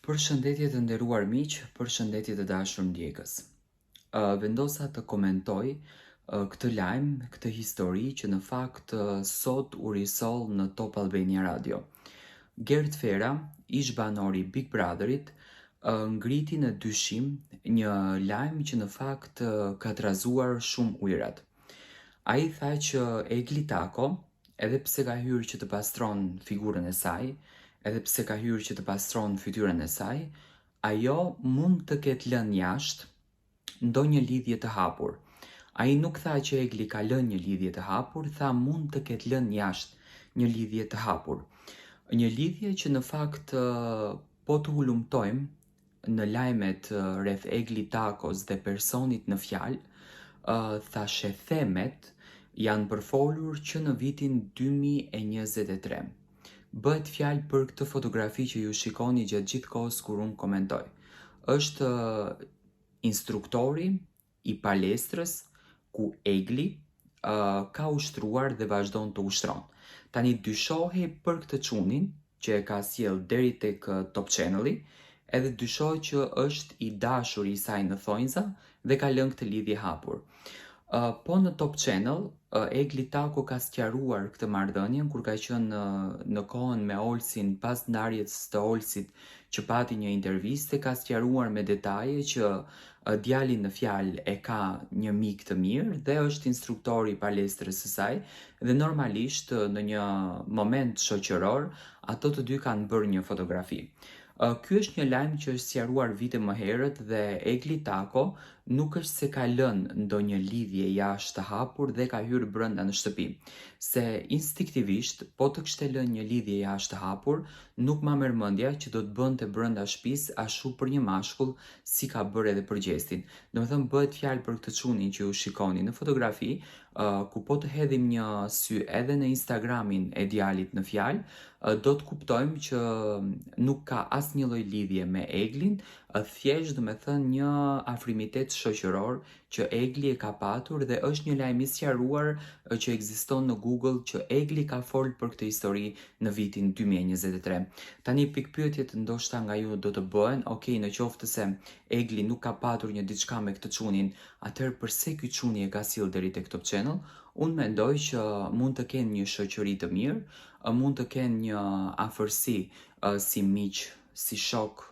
Përshëndetje të nderuar miq, përshëndetje të dashur ndjekës. Vendosa të komentoj këtë lajm, këtë histori që në fakt sot u risol në Top Albania Radio. Gert Fera, ish banori Big Brotherit, ngriti në dyshim një lajm që në fakt ka trazuar shumë ujërat. Ai tha që Egli Tako, edhe pse ka hyrë që të pastron figurën e saj, edhe pse ka hyrë që të pastron fytyrën e saj, ajo mund të ketë lënë jashtë ndonjë lidhje të hapur. Ai nuk tha që Egli ka lënë një lidhje të hapur, tha mund të ketë lënë jashtë një lidhje të hapur. Një lidhje që në fakt po të hulumtojmë në lajmet rreth Egli Takos dhe personit në fjalë, thashe themet janë përfolur që në vitin 2023. Bëhet fjalë për këtë fotografi që ju shikoni gjatë gjithë kohës kur unë komentoj. Është instruktori i palestrës ku Egli ka ushtruar dhe vazhdon të ushtron. Tani dyshohej për këtë çunin që e ka sjell deri tek Top Channel-i, edhe dyshohet që është i dashur i saj në thonjza dhe ka lënë këtë lidhje hapur. Po në Top Channel, Egli Tako ka sqaruar këtë marrëdhënien kur ka qenë në kohën me Olsin pas ndarjes të Olsit që pati një intervistë, ka sqaruar me detaje që djali në fjalë e ka një mik të mirë dhe është instruktori i palestrës së saj dhe normalisht në një moment shoqëror ato të dy kanë bërë një fotografi. Ky është një lajm që është sqaruar vite më herët dhe Egli Tako nuk është se ka lënë ndonjë lidhje jashtë të hapur dhe ka hyrë brenda në shtëpi. Se instinktivisht, po të kishte lënë një lidhje jashtë të hapur, nuk ma merr mendja që do të bënte brenda shtëpisë ashtu për një mashkull si ka bërë edhe për Gjestin. Domethënë bëhet fjalë për këtë çunin që ju shikoni në fotografi, ku po të hedhim një sy edhe në Instagramin e djalit në fjalë, do të kuptojmë që nuk ka asnjë lloj lidhje me Eglin, thjesht domethënë një afrimitet shoqëror që Egli e ka patur dhe është një lajm i sqaruar që ekziston në Google që Egli ka folur për këtë histori në vitin 2023. Tani pikpyetjet ndoshta nga ju do të bëhen, okay, në qoftë se Egli nuk ka patur një diçka me këtë çunin, atëherë pse ky çuni e ka sill deri tek Top Channel? Unë mendoj që mund të kenë një shoqëri të mirë, mund të kenë një afërsi si miq, si shok,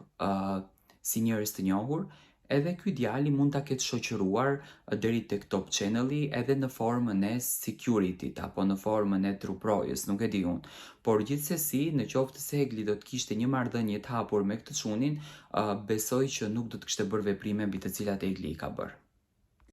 si njerëz të njohur, edhe ky djali mund ta ketë shoqëruar deri tek Top Channel-i edhe në formën e security-t apo në formën e truprojës, nuk e di unë. Por gjithsesi, në qoftë se Egli do të kishte një marrëdhënie të hapur me këtë çunin, besoj që nuk do të kishte bërë veprime mbi të cilat Egli i ka bërë.